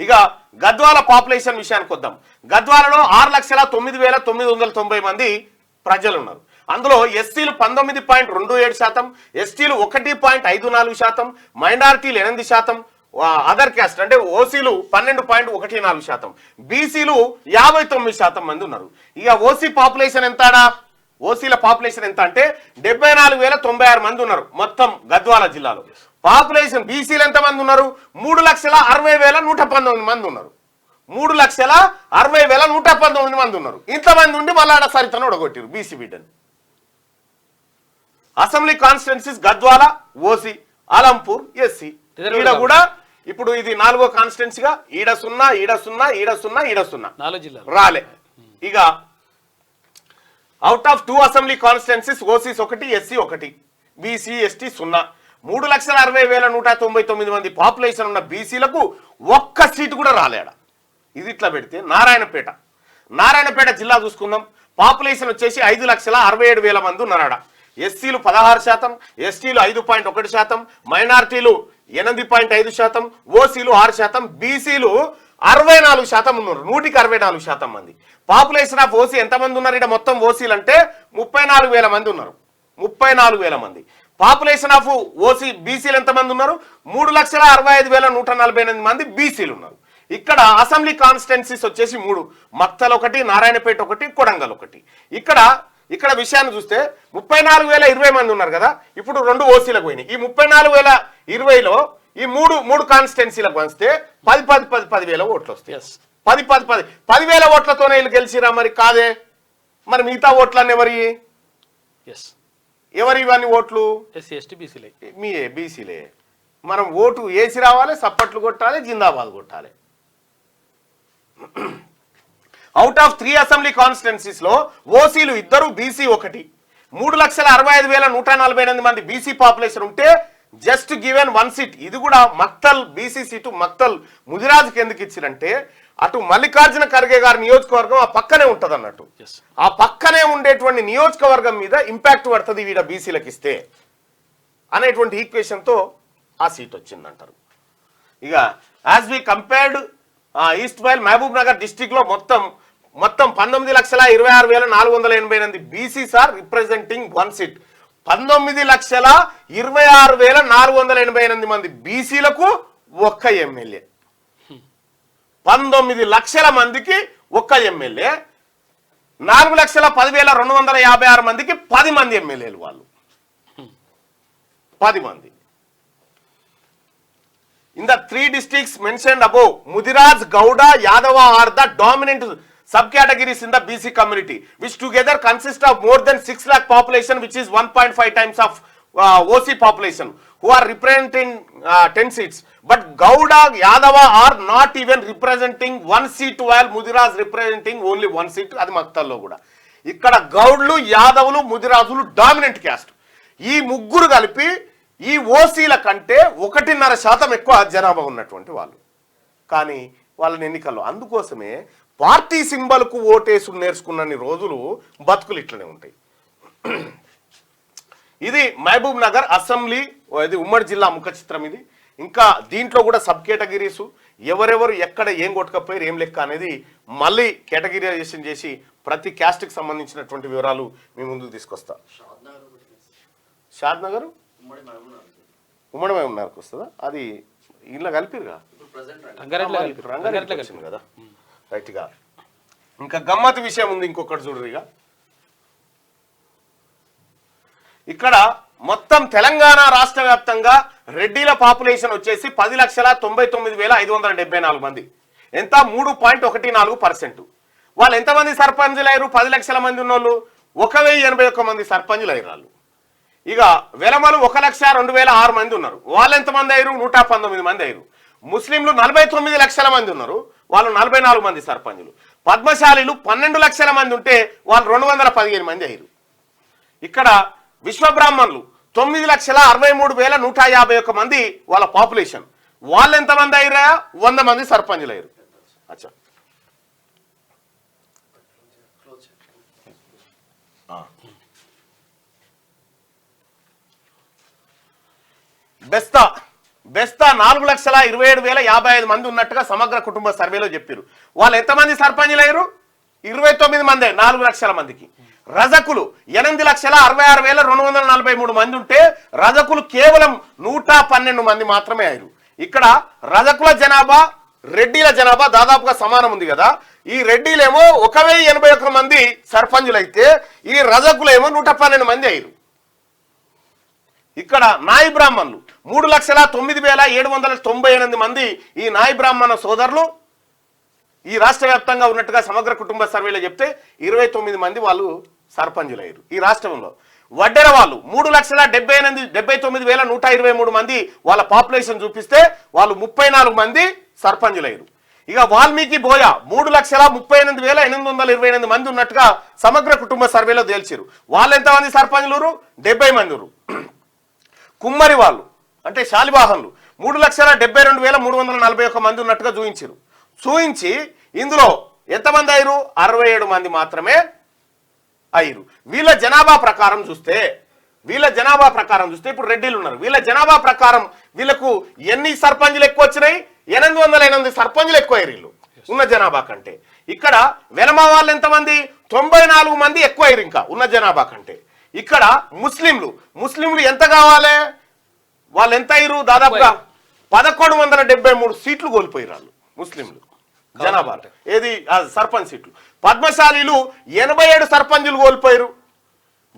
ఇక గద్వాల పాపులేషన్ విషయానికి వద్దాం. గద్వాలలో 6,09,990 మంది ప్రజలు ఉన్నారు. అందులో ఎస్సీలు 19.27%, ఎస్టీలు 1.54%, మైనారిటీలు 8%, అదర్ క్యాస్ట్ అంటే ఓసీలు 12.14%, బీసీలు 59% మంది ఉన్నారు. ఇక ఓసీ పాపులేషన్ ఎంతడా? ఓసీల పాపులేషన్ ఎంత అంటే 74,096 మంది ఉన్నారు మొత్తం గద్వాల జిల్లాలో. పాపులేషన్ బీసీలు ఎంత మంది ఉన్నారు? 3,60,119 మంది ఉన్నారు. 3,60,119 మంది ఉన్నారు. ఇంతమంది ఉండి మళ్ళీ ఆడ సరితను ఒడగొట్టారు బీసీ బిడ్డని. Assembly constituencies Gadwal OC, Alampur SC. ఈడ కూడా ఇప్పుడు ఇది 4వ కాన్స్టిట్యున్సీగా ఈడ 0, ఈడ 0, ఈడ 0, ఈడ 0 రాలే. ఇక out of 2 assembly constituencies OCs 1, SC 1, BC ST 0. 3,60,199 మంది పాపులేషన్ ఉన్న బీసీలకు ఒక్క సీటు కూడా రాలేడ. ఇది ఇట్లా పెడితే నారాయణపేట జిల్లా చూసుకుందాం. పాపులేషన్ వచ్చేసి 5,67,000 మంది ఉన్నారాడ. ఎస్సీలు 16%, ఎస్టీలు 5.1%, మైనారిటీలు 8.5%, ఓసీలు 6%, బీసీలు 64% ఉన్నారు. 164% మంది. పాపులేషన్ ఆఫ్ ఓసీ ఎంతమంది ఉన్నారు? ఇక్కడ మొత్తం ఓసీలు అంటే 34,000 మంది ఉన్నారు. 34,000 మంది. పాపులేషన్ ఆఫ్ ఓసీ బీసీలు ఎంతమంది ఉన్నారు? 3,65,148 మంది బీసీలు ఉన్నారు. ఇక్కడ అసెంబ్లీ కాన్స్టిట్యున్సీస్ వచ్చేసి 3, మక్తల్ 1, నారాయణపేట 1, కొడంగల్ 1. ఇక్కడ విషయాన్ని చూస్తే 34,020 మంది ఉన్నారు కదా. ఇప్పుడు 2 ఓసీలకు పోయినాయి. ఈ 34,020లో ఈ మూడు కాన్స్టిట్యున్సీలకు పంచితే 10,000 ఓట్లు వస్తాయి. 10,000 ఓట్లతోనే వీళ్ళు గెలిచిరా? మరి కాదే. మరి మిగతా ఓట్లన్నీ ఎవరి ఇవన్నీ ఓట్లు? మీ బీసీలే. మనం ఓటు వేసి రావాలి, సప్పట్లు కొట్టాలి, జిందాబాద్ కొట్టాలి. అవుట్ ఆఫ్ 3 అసెంబ్లీ కాన్స్టిట్యున్సీస్ లో ఓసీలు 2, బీసీ 1. 3,65,148 మంది బీసీ పాపులేషన్ ఉంటే జస్ట్ గివెన్ 1 సీట్. ఇది కూడా మక్తల్ బీసీ సీటు. మక్తల్ ముదిరాజుకి ఎందుకు ఇచ్చిరంటే అటు మల్లికార్జున ఖర్గే గారి నియోజకవర్గం ఆ పక్కనే ఉంటది అన్నట్టు. ఆ పక్కనే ఉండేటువంటి నియోజకవర్గం మీద ఇంపాక్ట్ పడుతుంది వీడ బీసీలకు ఇస్తే అనేటువంటి ఈక్వేషన్తో ఆ సీట్ వచ్చిందంటారు. ఇక as we compared erstwhile Mahabub Nagar district లో మొత్తం 19,26,488 బీసీస్ ఆర్ రిప్రజెంటింగ్ 1 సీట్. 19,26,488 మంది బీసీలకు ఒక్క ఎమ్మెల్యే. 19 లక్షల మందికి ఒక్క ఎమ్మెల్యే. 4,10,256 మందికి 10 మంది ఎమ్మెల్యేలు. వాళ్ళు 10 మంది. In the 3 districts mentioned above, Mudiraj, Gowda, Yadava are the dominant subcategories in the BC community, which together consist of more than 6 lakh population, which is 1.5 times of OC population, who are representing 10 seats. But Gowda, Yadava are not even representing 1 seat, while Mudiraj representing only 1 seat. అది మక్తల్లో కూడా. ఇక్కడ గౌడ్లు, యాదవులు, ముదిరాజులు dominant caste. ఈ ముగ్గురు కలిపి ఈ ఓసీల కంటే 1.5% ఎక్కువ జనాభా ఉన్నటువంటి వాళ్ళు. కానీ వాళ్ళని ఎన్నికల్లో అందుకోసమే పార్టీ సింబల్కు ఓటేసు నేర్చుకున్నన్ని రోజులు బతుకులు ఇట్లనే ఉంటాయి. ఇది మహబూబ్ నగర్ అసెంబ్లీ, ఇది ఉమ్మడి జిల్లా ముఖ చిత్రం. ఇది ఇంకా దీంట్లో కూడా సబ్ కేటగిరీసు ఎవరెవరు ఎక్కడ ఏం కొట్టుకపోయారు ఏం లెక్క అనేది మళ్ళీ కేటగిరైజేషన్ చేసి ప్రతి క్యాస్ట్కి సంబంధించినటువంటి వివరాలు మీ ముందుకు తీసుకొస్తా. షాద్ నగర్ ఉమ్మడి మహబూబ్ నగర్కి వస్తుందా? అది ఇలా కలిపిరుగా రంగారెడ్డి వచ్చింది కదా. రైట్గా ఇంకా గమ్మత్ విషయం ఉంది ఇంకొకటి చూడరు. ఇక్కడ మొత్తం తెలంగాణ రాష్ట్ర వ్యాప్తంగా రెడ్డిల పాపులేషన్ వచ్చేసి 10,99,574 మంది. ఎంత? 3.14%. వాళ్ళు ఎంతమంది సర్పంచులు అయ్యారు? 10 లక్షల మంది ఉన్నోళ్ళు 1,081 మంది సర్పంచులు అయ్యారు వాళ్ళు. ఇక వెలమలు 1,02,006 మంది ఉన్నారు. వాళ్ళు ఎంతమంది అయ్యారు? 119 మంది అయ్యారు. ముస్లింలు 49 లక్షల మంది ఉన్నారు. వాళ్ళు 44 మంది సర్పంచులు. పద్మశాలీలు 12 లక్షల మంది ఉంటే వాళ్ళు 215 మంది అయ్యారు. ఇక్కడ విశ్వబ్రాహ్మణులు 9,63,151 మంది వాళ్ళ పాపులేషన్. వాళ్ళు ఎంతమంది అయ్యారా? 100 మంది సర్పంచులు అయ్యారు. అచ్చా, బెస్తా బెస్తా 4,27,055 మంది ఉన్నట్టుగా సమగ్ర కుటుంబ సర్వేలో చెప్పారు. వాళ్ళు ఎంతమంది సర్పంచులు అయ్యారు? 29 మందే 4 లక్షల మందికి. రజకులు 8,66,243 మంది ఉంటే రజకులు కేవలం 112 మంది మాత్రమే అయ్యారు. ఇక్కడ రజకుల జనాభా రెడ్డిల జనాభా దాదాపుగా సమానం ఉంది కదా. ఈ రెడ్డిలేమో 1,081 మంది సర్పంచులు అయితే ఈ రజకులేమో 112 మంది అయ్యారు. ఇక్కడ నాయి బ్రాహ్మణులు 3,09,798 మంది ఈ నాయి బ్రాహ్మణ సోదరులు ఈ రాష్ట్ర వ్యాప్తంగా ఉన్నట్టుగా సమగ్ర కుటుంబ సర్వేలో చెప్తే 29 మంది వాళ్ళు సర్పంచులు అయ్యారు ఈ రాష్ట్రంలో. వడ్డెర వాళ్ళు 3,79,123 మంది వాళ్ళ పాపులేషన్ చూపిస్తే వాళ్ళు 34 మంది సర్పంచులు అయ్యారు. ఇక వాల్మీకి బోయ 3,38,828 మంది ఉన్నట్టుగా సమగ్ర కుటుంబ సర్వేలో తేల్చారు. వాళ్ళు ఎంతమంది సర్పంచులు? 70 మంది. కుమ్మరి వాళ్ళు అంటే శాలివాహనులు 3,72,341 మంది ఉన్నట్టుగా చూయించి ఇందులో ఎంతమంది అయ్యారు? 67 మంది మాత్రమే అయ్యారు. వీళ్ళ జనాభా ప్రకారం చూస్తే ఇప్పుడు రెడ్డిలు ఉన్నారు. వీళ్ళ జనాభా ప్రకారం వీళ్ళకు ఎన్ని సర్పంచులు ఎక్కువ వచ్చినాయి? 808 సర్పంచులు ఎక్కువ అయ్యారు వీళ్ళు ఉన్న జనాభా కంటే. ఇక్కడ వెలమ వాళ్ళు ఎంతమంది? 94 మంది ఎక్కువ అయ్యారు ఇంకా ఉన్న జనాభా కంటే. ఇక్కడ ముస్లింలు ఎంత కావాలి? వాళ్ళు ఎంత అయ్యారు? దాదాపుగా 1,173 సీట్లు కోల్పోయారు వాళ్ళు ముస్లింలు జనాభా. ఏది సర్పంచ్ సీట్లు. పద్మశాలీలు 87 సర్పంచులు కోల్పోయారు.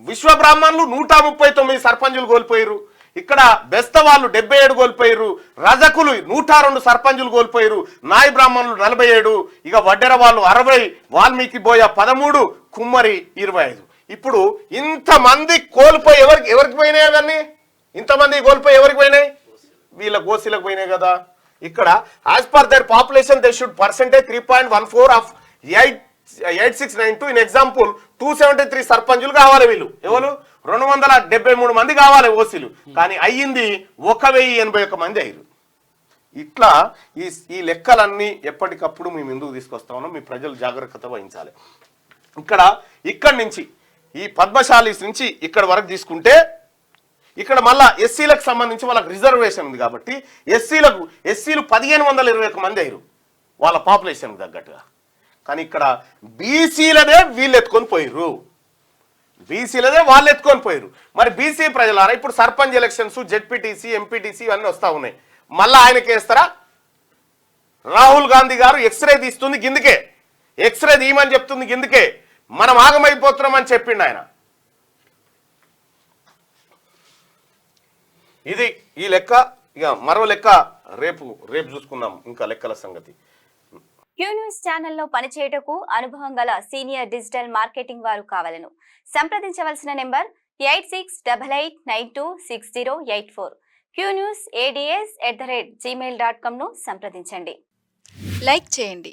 విశ్వ బ్రాహ్మణులు 139 సర్పంచులు కోల్పోయారు. ఇక్కడ బెస్త వాళ్ళు 77 కోల్పోయారు. రజకులు 102 సర్పంచులు కోల్పోయారు. నాయి బ్రాహ్మణులు 47, ఇక వడ్డెర వాళ్ళు 60, వాల్మీకి బోయ 13, కుమ్మరి 25. ఇప్పుడు ఇంతమంది కోల్పోయి ఎవరికి పోయినాయి? అవన్నీ ఇంతమంది కోల్పోయి ఎవరికి పోయినాయి? వీళ్ళ గోసీలకు పోయినాయి కదా. ఇక్కడ as per the population they should percentage 3.14 of 8692. In example 273 సర్పంచులు కావాలి. వీళ్ళు ఎవరు? 273 మంది కావాలి ఓసీలు. కానీ అయ్యింది 1,081 మంది అయ్యారు. ఇట్లా ఈ లెక్కలన్నీ ఎప్పటికప్పుడు మేము ఎందుకు తీసుకొస్తా ఉన్నాం? మీ ప్రజలు జాగ్రత్త వహించాలి. ఇక్కడి నుంచి ఈ పద్మశాలీస్ నుంచి ఇక్కడ వరకు తీసుకుంటే ఇక్కడ మళ్ళా ఎస్సీలకు సంబంధించి వాళ్ళకి రిజర్వేషన్ ఉంది కాబట్టి ఎస్సీలు 1,521 మంది అయ్యారు వాళ్ళ పాపులేషన్కి తగ్గట్టుగా. కానీ ఇక్కడ బీసీలదే వీళ్ళు ఎత్తుకొని పోయారు. మరి బీసీ ప్రజలారా ఇప్పుడు సర్పంచ్ ఎలక్షన్స్, జెడ్పీటీసీ, ఎంపీటీసీ ఇవన్నీ వస్తూ ఉన్నాయి. మళ్ళీ ఆయనకి వేస్తారా? రాహుల్ గాంధీ గారు ఎక్స్రే తీస్తుంది గిందుకే, ఎక్స్రే తీయమని చెప్తుంది గిందుకే, మనం ఆగమైపోతున్నామని చెప్పిండు ఆయన. ఇది ఈ లెక్క. ఇక మరో లెక్క రేపు చూసుకుందాం ఇంకా లెక్కల సంగతి. క్యూ న్యూస్ ఛానల్లో పనిచేయటకు అనుభవం గల సీనియర్ డిజిటల్ మార్కెటింగ్ వారు కావాలను సంప్రదించవలసిన నెంబర్ 8688926084. qnewsads@gmail.com ను సంప్రదించండి. లైక్ చేయండి.